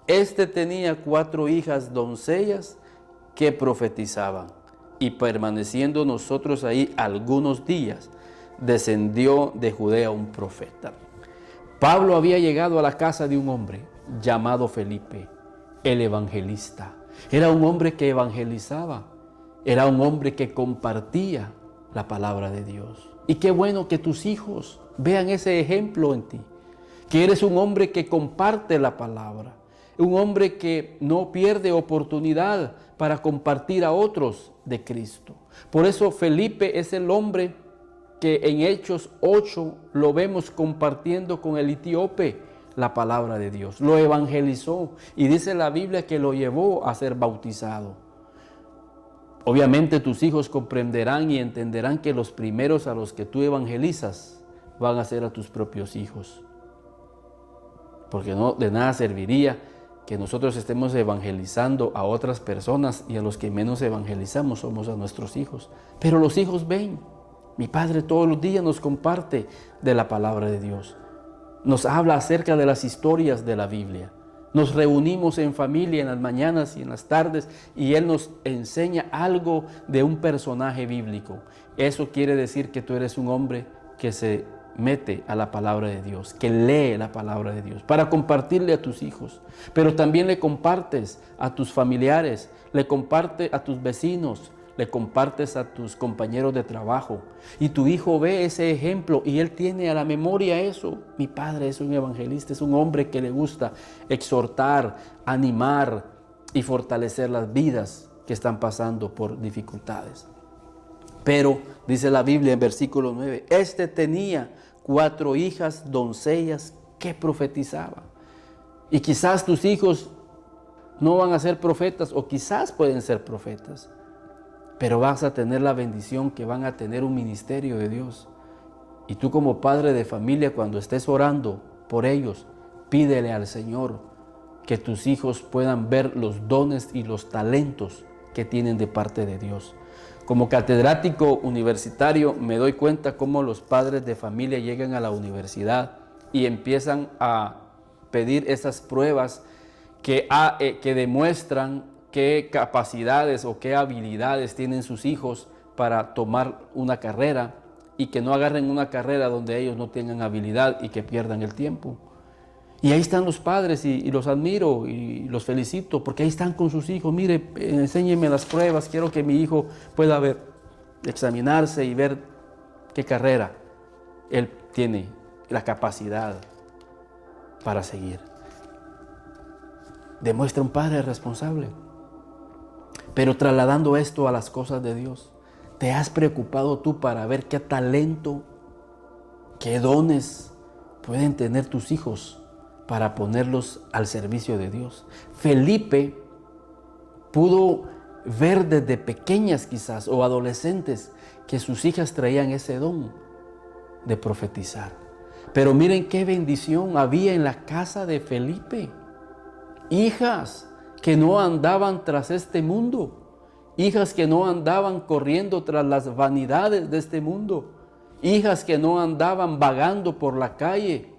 Speaker 1: Este tenía 4 hijas doncellas que profetizaban. Y permaneciendo nosotros ahí algunos días, descendió de Judea un profeta. Pablo había llegado a la casa de un hombre llamado Felipe, el evangelista. Era un hombre que evangelizaba, era un hombre que compartía la palabra de Dios. Y qué bueno que tus hijos vean ese ejemplo en ti, que eres un hombre que comparte la palabra, un hombre que no pierde oportunidad para compartir a otros de Cristo. Por eso Felipe es el hombre que en Hechos 8 lo vemos compartiendo con el etíope la palabra de Dios. Lo evangelizó y dice la Biblia que lo llevó a ser bautizado. Obviamente tus hijos comprenderán y entenderán que los primeros a los que tú evangelizas van a ser a tus propios hijos. Porque no de nada serviría que nosotros estemos evangelizando a otras personas y a los que menos evangelizamos somos a nuestros hijos. Pero los hijos ven. Mi padre todos los días nos comparte de la palabra de Dios. Nos habla acerca de las historias de la Biblia. Nos reunimos en familia en las mañanas y en las tardes y él nos enseña algo de un personaje bíblico. Eso quiere decir que tú eres un hombre que se mete a la palabra de Dios, que lee la palabra de Dios para compartirle a tus hijos. Pero también le compartes a tus familiares, le compartes a tus vecinos, le compartes a tus compañeros de trabajo y tu hijo ve ese ejemplo y él tiene a la memoria eso. Mi padre es un evangelista, es un hombre que le gusta exhortar, animar y fortalecer las vidas que están pasando por dificultades. Pero dice la Biblia en versículo 9, este tenía 4 hijas doncellas que profetizaban. Y quizás tus hijos no van a ser profetas o quizás pueden ser profetas, pero vas a tener la bendición que van a tener un ministerio de Dios. Y tú como padre de familia, cuando estés orando por ellos, pídele al Señor que tus hijos puedan ver los dones y los talentos que tienen de parte de Dios. Como catedrático universitario me doy cuenta cómo los padres de familia llegan a la universidad y empiezan a pedir esas pruebas que demuestran qué capacidades o qué habilidades tienen sus hijos para tomar una carrera, y que no agarren una carrera donde ellos no tengan habilidad y que pierdan el tiempo. Y ahí están los padres y los admiro y los felicito porque ahí están con sus hijos. Mire, enséñeme las pruebas, quiero que mi hijo pueda examinarse y ver qué carrera él tiene la capacidad para seguir. Demuestra un padre responsable. Pero trasladando esto a las cosas de Dios, ¿te has preocupado tú para ver qué talento, qué dones pueden tener tus hijos para ponerlos al servicio de Dios? Felipe pudo ver desde pequeñas quizás o adolescentes que sus hijas traían ese don de profetizar. Pero miren qué bendición había en la casa de Felipe. Hijas que no andaban tras este mundo. Hijas que no andaban corriendo tras las vanidades de este mundo. Hijas que no andaban vagando por la calle.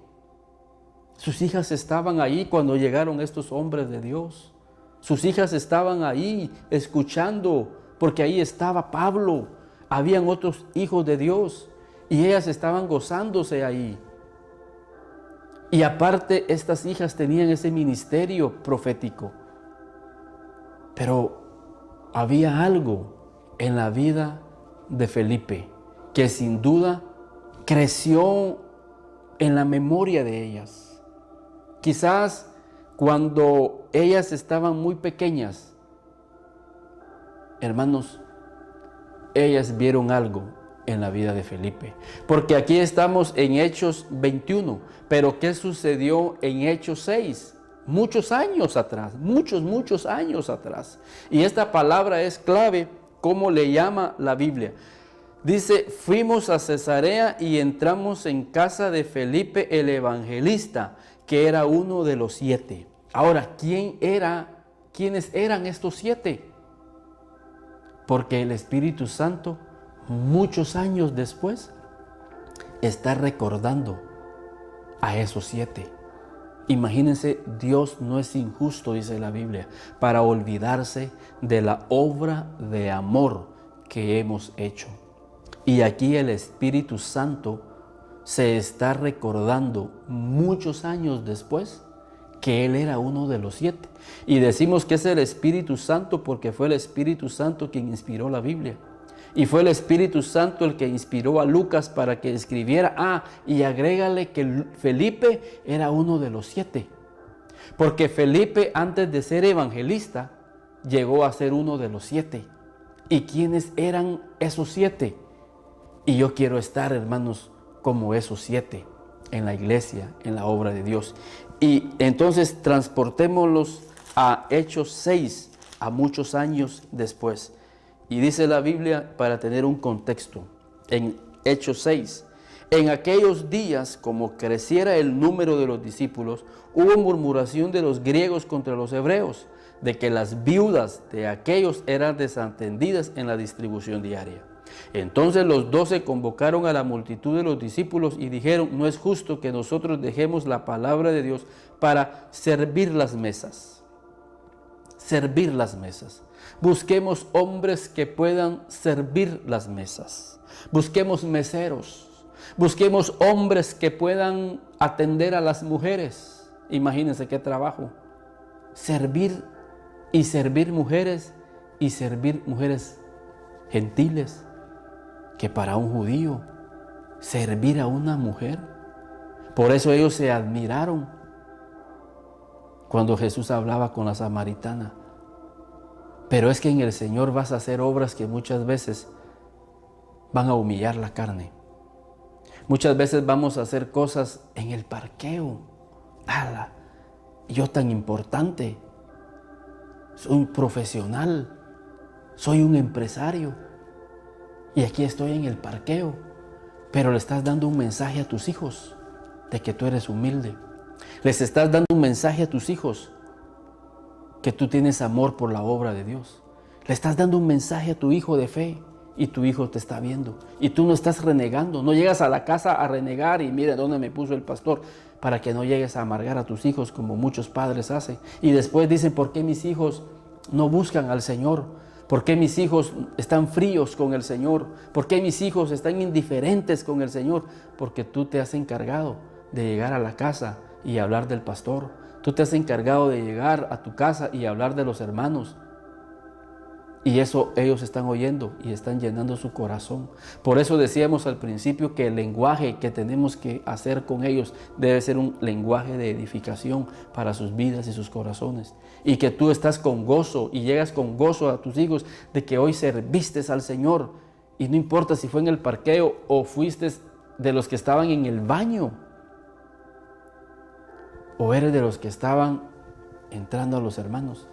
Speaker 1: Sus hijas estaban ahí cuando llegaron estos hombres de Dios. Sus hijas estaban ahí escuchando, porque ahí estaba Pablo. Habían otros hijos de Dios y ellas estaban gozándose ahí. Y aparte, estas hijas tenían ese ministerio profético. Pero había algo en la vida de Felipe que sin duda creció en la memoria de ellas. Quizás cuando ellas estaban muy pequeñas, hermanos, ellas vieron algo en la vida de Felipe. Porque aquí estamos en Hechos 21, pero ¿qué sucedió en Hechos 6? Muchos años atrás, muchos años atrás. Y esta palabra es clave, como le llama la Biblia. Dice, fuimos a Cesarea y entramos en casa de Felipe el evangelista, que era uno de los 7. Ahora, ¿quiénes eran estos 7? Porque el Espíritu Santo, muchos años después, está recordando a esos 7. Imagínense, Dios no es injusto, dice la Biblia, para olvidarse de la obra de amor que hemos hecho. Y aquí el Espíritu Santo se está recordando muchos años después que Él era uno de los 7. Y decimos que es el Espíritu Santo porque fue el Espíritu Santo quien inspiró la Biblia. Y fue el Espíritu Santo el que inspiró a Lucas para que escribiera, y agrégale que Felipe era uno de los 7. Porque Felipe, antes de ser evangelista, llegó a ser uno de los 7. ¿Y quiénes eran esos 7? Y yo quiero estar, hermanos, como esos 7 en la iglesia, en la obra de Dios. Y entonces transportémoslos a Hechos 6, a muchos años después. Y dice la Biblia, para tener un contexto, en Hechos 6, en aquellos días, como creciera el número de los discípulos, hubo murmuración de los griegos contra los hebreos, de que las viudas de aquellos eran desatendidas en la distribución diaria. Entonces los 12 convocaron a la multitud de los discípulos y dijeron, no es justo que nosotros dejemos la palabra de Dios para servir las mesas. Servir las mesas. Busquemos hombres que puedan servir las mesas. Busquemos meseros. Busquemos hombres que puedan atender a las mujeres. Imagínense qué trabajo. Servir mujeres y servir mujeres gentiles. Que para un judío servir a una mujer. Por eso ellos se admiraron cuando Jesús hablaba con la samaritana. Pero es que en el Señor vas a hacer obras que muchas veces van a humillar la carne. Muchas veces vamos a hacer cosas en el parqueo. ¡Hala! Yo tan importante. Soy un profesional. Soy un empresario. Y aquí estoy en el parqueo. Pero le estás dando un mensaje a tus hijos de que tú eres humilde. Les estás dando un mensaje a tus hijos que tú tienes amor por la obra de Dios. Le estás dando un mensaje a tu hijo de fe y tu hijo te está viendo. Y tú no estás renegando, no llegas a la casa a renegar y mira dónde me puso el pastor, para que no llegues a amargar a tus hijos como muchos padres hacen. Y después dicen, ¿por qué mis hijos no buscan al Señor? ¿Por qué mis hijos están fríos con el Señor? ¿Por qué mis hijos están indiferentes con el Señor? Porque tú te has encargado de llegar a la casa y hablar del pastor. Tú te has encargado de llegar a tu casa y hablar de los hermanos. Y eso ellos están oyendo y están llenando su corazón. Por eso decíamos al principio que el lenguaje que tenemos que hacer con ellos debe ser un lenguaje de edificación para sus vidas y sus corazones. Y que tú estás con gozo y llegas con gozo a tus hijos de que hoy serviste al Señor. Y no importa si fue en el parqueo o fuiste de los que estaban en el baño. O eres de los que estaban entrando a los hermanos.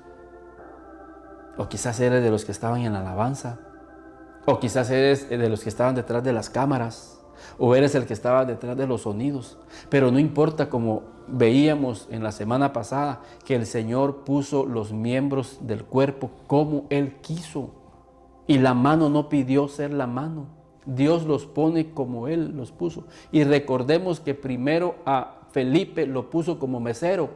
Speaker 1: O quizás eres de los que estaban en la alabanza. O quizás eres de los que estaban detrás de las cámaras. O eres el que estaba detrás de los sonidos. Pero no importa, como veíamos en la semana pasada, que el Señor puso los miembros del cuerpo como Él quiso. Y la mano no pidió ser la mano. Dios los pone como Él los puso. Y recordemos que primero a Felipe lo puso como mesero.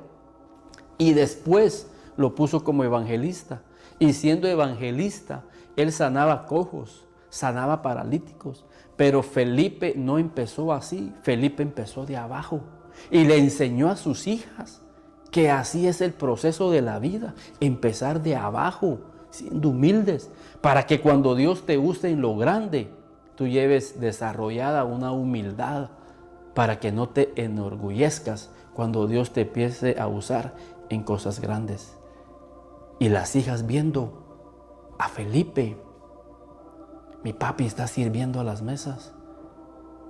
Speaker 1: Y después lo puso como evangelista. Y siendo evangelista, él sanaba cojos, sanaba paralíticos. Pero Felipe no empezó así. Felipe empezó de abajo. Y le enseñó a sus hijas que así es el proceso de la vida. Empezar de abajo, siendo humildes. Para que cuando Dios te use en lo grande, tú lleves desarrollada una humildad. Para que no te enorgullezcas cuando Dios te empiece a usar en cosas grandes. Y las hijas viendo a Felipe, mi papi está sirviendo a las mesas.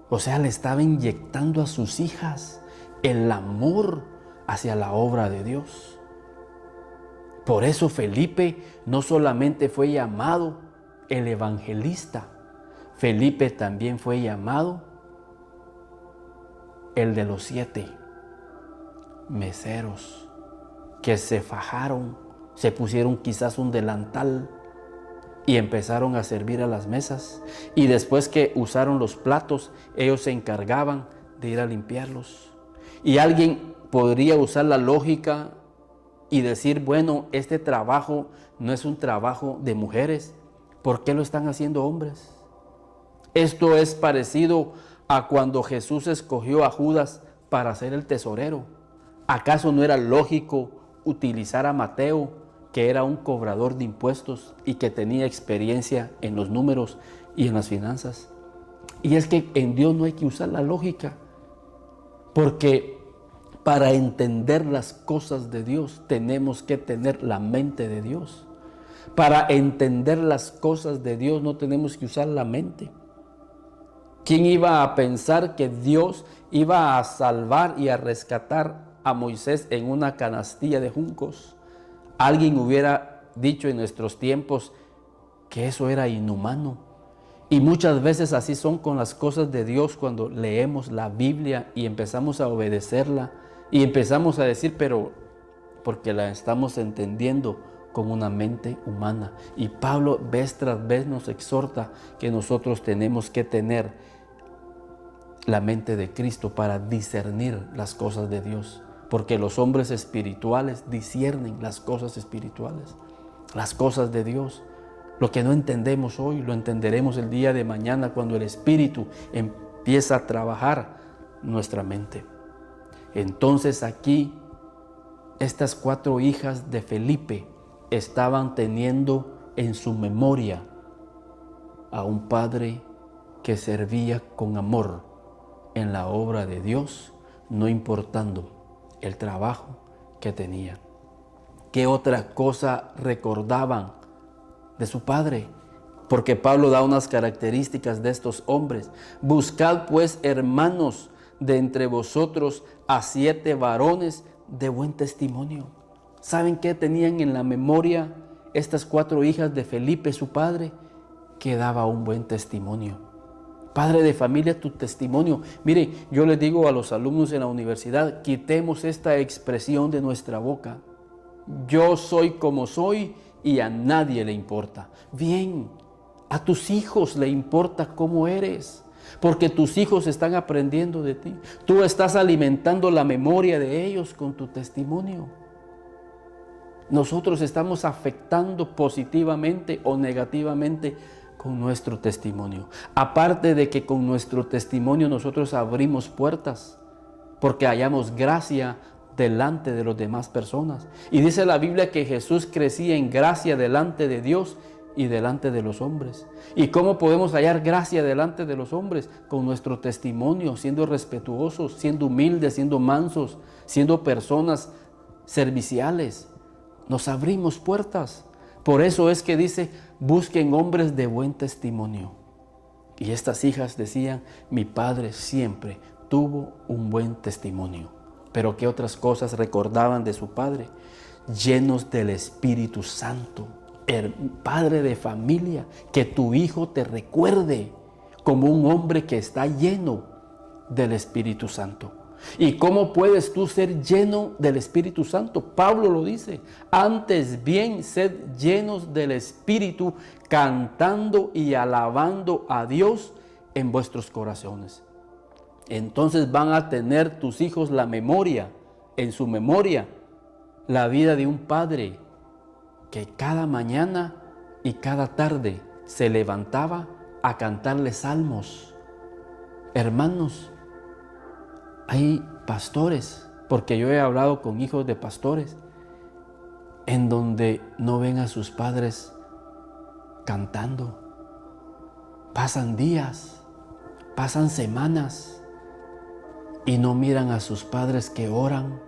Speaker 1: O sea, le estaba inyectando a sus hijas el amor hacia la obra de Dios. Por eso Felipe no solamente fue llamado el evangelista, Felipe también fue llamado el de los 7 meseros que se fajaron. Se pusieron quizás un delantal y empezaron a servir a las mesas. Y después que usaron los platos, ellos se encargaban de ir a limpiarlos. Y alguien podría usar la lógica y decir, bueno, este trabajo no es un trabajo de mujeres. ¿Por qué lo están haciendo hombres? Esto es parecido a cuando Jesús escogió a Judas para ser el tesorero. ¿Acaso no era lógico utilizar a Mateo, que era un cobrador de impuestos y que tenía experiencia en los números y en las finanzas? Y es que en Dios no hay que usar la lógica, porque para entender las cosas de Dios tenemos que tener la mente de Dios. Para entender las cosas de Dios no tenemos que usar la mente. ¿Quién iba a pensar que Dios iba a salvar y a rescatar a Moisés en una canastilla de juncos? Alguien hubiera dicho en nuestros tiempos que eso era inhumano. Y muchas veces así son con las cosas de Dios cuando leemos la Biblia y empezamos a obedecerla y empezamos a decir, pero porque la estamos entendiendo con una mente humana. Y Pablo vez tras vez nos exhorta que nosotros tenemos que tener la mente de Cristo para discernir las cosas de Dios. Porque los hombres espirituales disciernen las cosas espirituales, las cosas de Dios. Lo que no entendemos hoy, lo entenderemos el día de mañana cuando el Espíritu empieza a trabajar nuestra mente. Entonces aquí, estas 4 hijas de Felipe estaban teniendo en su memoria a un padre que servía con amor en la obra de Dios, no importando el trabajo que tenía. ¿Qué otra cosa recordaban de su padre? Porque Pablo da unas características de estos hombres. Buscad pues, hermanos, de entre vosotros a 7 varones de buen testimonio. ¿Saben qué tenían en la memoria estas 4 hijas de Felipe, su padre? Que daba un buen testimonio. Padre de familia, tu testimonio. Mire, yo les digo a los alumnos en la universidad, quitemos esta expresión de nuestra boca. yo soy como soy y a nadie le importa. Bien, a tus hijos le importa cómo eres, porque tus hijos están aprendiendo de ti. Tú estás alimentando la memoria de ellos con tu testimonio. Nosotros estamos afectando positivamente o negativamente con nuestro testimonio. Aparte de que con nuestro testimonio nosotros abrimos puertas, porque hallamos gracia delante de las demás personas. Y dice la Biblia que Jesús crecía en gracia delante de Dios y delante de los hombres. ¿Y cómo podemos hallar gracia delante de los hombres? Con nuestro testimonio, siendo respetuosos, siendo humildes, siendo mansos, siendo personas serviciales. Nos abrimos puertas. Por eso es que dice, busquen hombres de buen testimonio. Y estas hijas decían, mi padre siempre tuvo un buen testimonio. Pero ¿qué otras cosas recordaban de su padre? Llenos del Espíritu Santo. El padre de familia, que tu hijo te recuerde como un hombre que está lleno del Espíritu Santo. ¿Y cómo puedes tú ser lleno del Espíritu Santo? Pablo lo dice, antes bien sed llenos del Espíritu, cantando y alabando a Dios en vuestros corazones. Entonces van a tener tus hijos la memoria, en su memoria, la vida de un padre que cada mañana y cada tarde se levantaba a cantarle salmos. Hermanos, hay pastores, porque yo he hablado con hijos de pastores, en donde no ven a sus padres cantando. Pasan días, pasan semanas y no miran a sus padres que oran,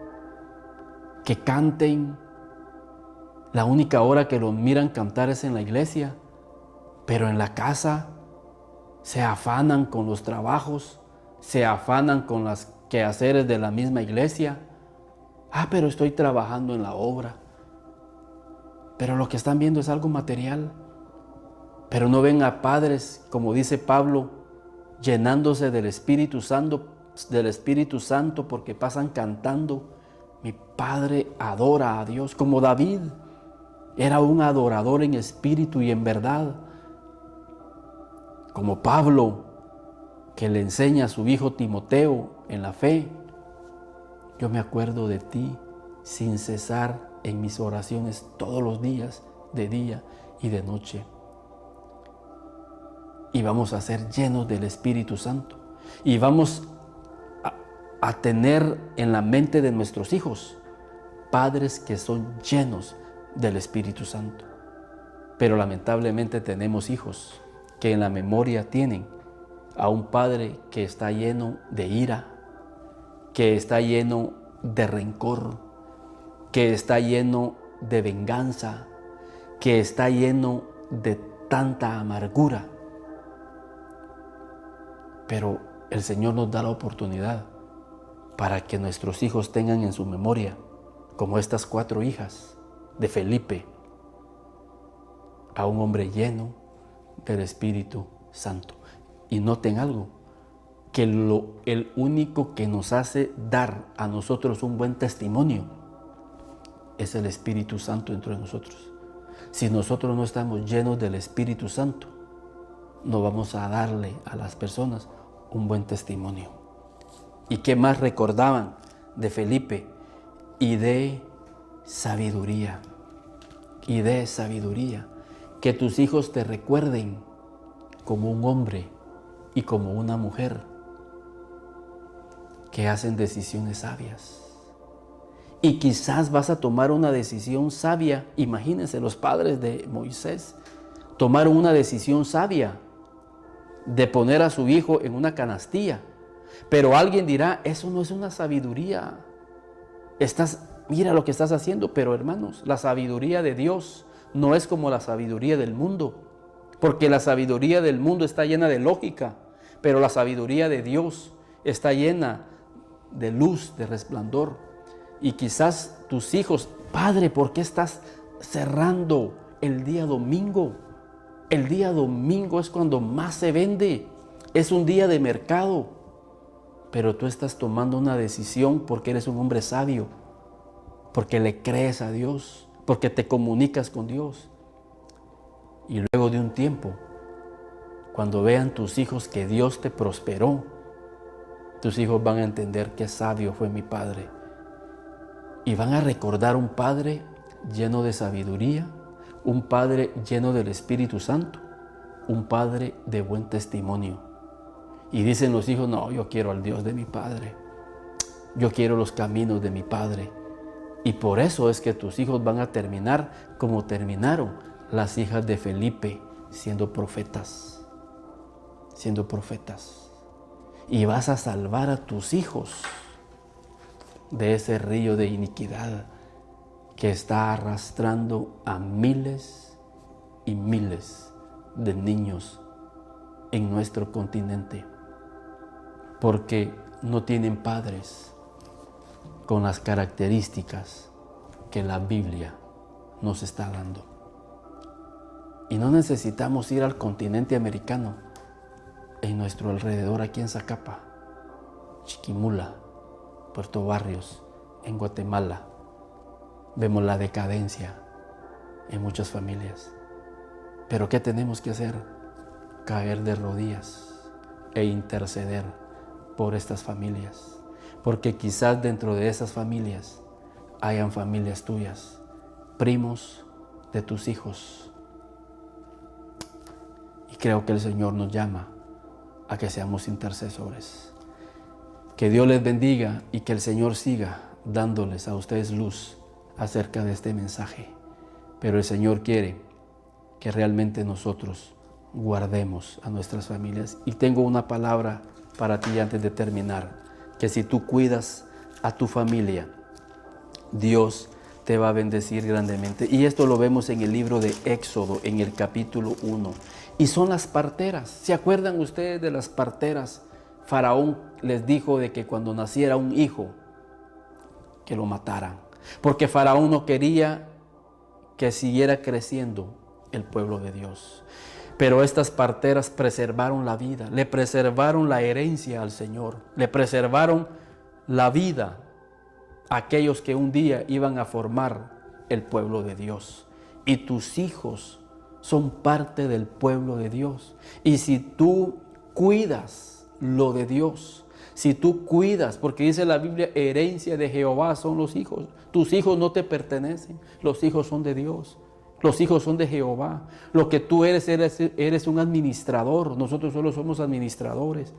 Speaker 1: que canten. La única hora que los miran cantar es en la iglesia, pero en la casa se afanan con los trabajos, se afanan con las quehaceres de la misma iglesia. Pero estoy trabajando en la obra. Pero lo que están viendo es algo material. Pero no ven a padres, como dice Pablo, llenándose del Espíritu Santo, porque pasan cantando. Mi padre adora a Dios, como David era un adorador en espíritu y en verdad. Como Pablo, que le enseña a su hijo Timoteo en la fe. Yo me acuerdo de ti sin cesar en mis oraciones todos los días, de día y de noche. Y vamos a ser llenos del Espíritu Santo. Y vamos a tener en la mente de nuestros hijos padres que son llenos del Espíritu Santo. Pero lamentablemente tenemos hijos que en la memoria tienen a un padre que está lleno de ira, que está lleno de rencor, que está lleno de venganza, que está lleno de tanta amargura. Pero el Señor nos da la oportunidad para que nuestros hijos tengan en su memoria, como estas 4 hijas de Felipe, a un hombre lleno del Espíritu Santo. Y noten algo, que el único que nos hace dar a nosotros un buen testimonio es el Espíritu Santo dentro de nosotros. Si nosotros no estamos llenos del Espíritu Santo, no vamos a darle a las personas un buen testimonio. ¿Y qué más recordaban de Felipe? Y de sabiduría. Y de sabiduría. Que tus hijos te recuerden como un hombre y como una mujer que hacen decisiones sabias. Y quizás vas a tomar una decisión sabia. Imagínense, los padres de Moisés tomaron una decisión sabia de poner a su hijo en una canastilla. Pero alguien dirá, eso no es una sabiduría. Mira lo que estás haciendo. Pero hermanos, la sabiduría de Dios no es como la sabiduría del mundo. Porque la sabiduría del mundo está llena de lógica, pero la sabiduría de Dios está llena de luz, de resplandor. Y quizás tus hijos, Padre, ¿por qué estás cerrando el día domingo? El día domingo es cuando más se vende, es un día de mercado. Pero tú estás tomando una decisión porque eres un hombre sabio porque le crees a Dios, porque te comunicas con Dios. Y luego de un tiempo, cuando vean tus hijos que Dios te prosperó, tus hijos van a entender qué sabio fue mi padre. Y van a recordar un padre lleno de sabiduría, un padre lleno del Espíritu Santo, un padre de buen testimonio. Y dicen los hijos, no, yo quiero al Dios de mi padre. Yo quiero los caminos de mi padre. Y por eso es que tus hijos van a terminar como terminaron las hijas de Felipe, siendo profetas. Siendo profetas. Y vas a salvar a tus hijos de ese río de iniquidad que está arrastrando a miles y miles de niños en nuestro continente, porque no tienen padres con las características que la Biblia nos está dando. Y no necesitamos ir al continente americano. En nuestro alrededor, aquí en Zacapa, Chiquimula, Puerto Barrios, en Guatemala, vemos la decadencia en muchas familias. Pero ¿qué tenemos que hacer? Caer de rodillas e interceder por estas familias. Porque quizás dentro de esas familias hayan familias tuyas, primos de tus hijos. Y creo que el Señor nos llama a que seamos intercesores. Que Dios les bendiga y que el Señor siga dándoles a ustedes luz acerca de este mensaje. Pero el Señor quiere que realmente nosotros guardemos a nuestras familias. Y tengo una palabra para ti antes de terminar, que si tú cuidas a tu familia, Dios te va a bendecir grandemente. Y esto lo vemos en el libro de Éxodo, en el capítulo 1. Y son las parteras. ¿Se acuerdan ustedes de las parteras? Faraón les dijo de que cuando naciera un hijo, que lo mataran. Porque Faraón no quería que siguiera creciendo el pueblo de Dios. Pero estas parteras preservaron la vida, le preservaron la herencia al Señor, le preservaron la vida a aquellos que un día iban a formar el pueblo de Dios. Y tus hijos son parte del pueblo de Dios. Y si tú cuidas lo de Dios, si tú cuidas, porque dice la Biblia, herencia de Jehová son los hijos. Tus hijos no te pertenecen, los hijos son de Dios. Los hijos son de Jehová. Lo que tú eres un administrador. Nosotros solo somos administradores.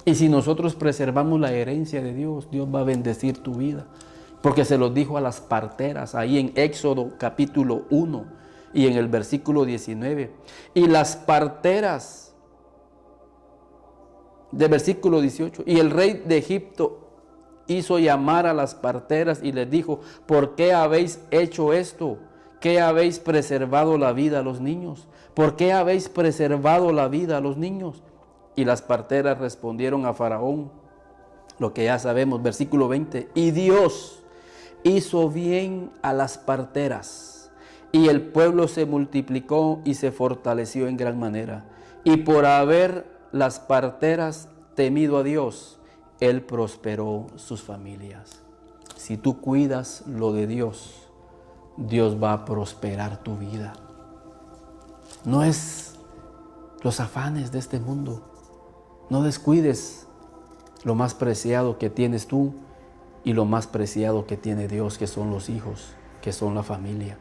Speaker 1: Y si nosotros preservamos la herencia de Dios, Dios va a bendecir tu vida. Porque se lo dijo a las parteras ahí en Éxodo capítulo 1 y en el versículo 19. Y las parteras, del versículo 18, y el rey de Egipto hizo llamar a las parteras y les dijo, ¿por qué habéis hecho esto? ¿Qué habéis preservado la vida a los niños? ¿Por qué habéis preservado la vida a los niños? Y las parteras respondieron a Faraón, lo que ya sabemos, versículo 20. Y Dios hizo bien a las parteras, y el pueblo se multiplicó y se fortaleció en gran manera. Y por haber las parteras temido a Dios, Él prosperó sus familias. Si tú cuidas lo de Dios, Dios va a prosperar tu vida. No es los afanes de este mundo. No descuides lo más preciado que tienes tú y lo más preciado que tiene Dios, que son los hijos, que son la familia.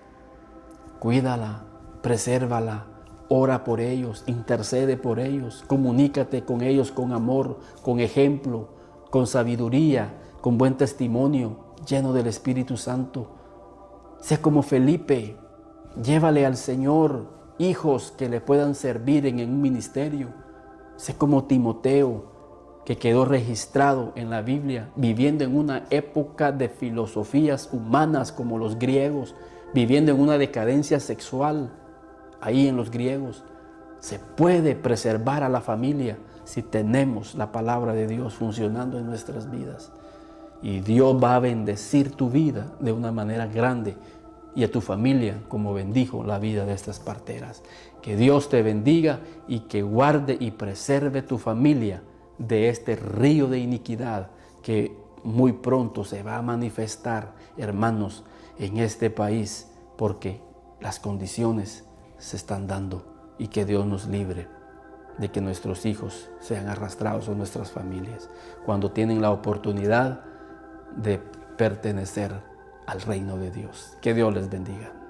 Speaker 1: Cuídala, presérvala, ora por ellos, intercede por ellos, comunícate con ellos con amor, con ejemplo, con sabiduría, con buen testimonio, lleno del Espíritu Santo. Sea como Felipe, llévale al Señor hijos que le puedan servir en un ministerio. Sé como Timoteo, que quedó registrado en la Biblia, viviendo en una época de filosofías humanas como los griegos, viviendo en una decadencia sexual, ahí en los griegos. Se puede preservar a la familia si tenemos la palabra de Dios funcionando en nuestras vidas. Y Dios va a bendecir tu vida de una manera grande y a tu familia como bendijo la vida de estas parteras. Que Dios te bendiga y que guarde y preserve tu familia de este río de iniquidad que muy pronto se va a manifestar, hermanos, en este país, porque las condiciones se están dando, y que Dios nos libre de que nuestros hijos sean arrastrados o nuestras familias cuando tienen la oportunidad de pertenecer al reino de Dios. Que Dios les bendiga.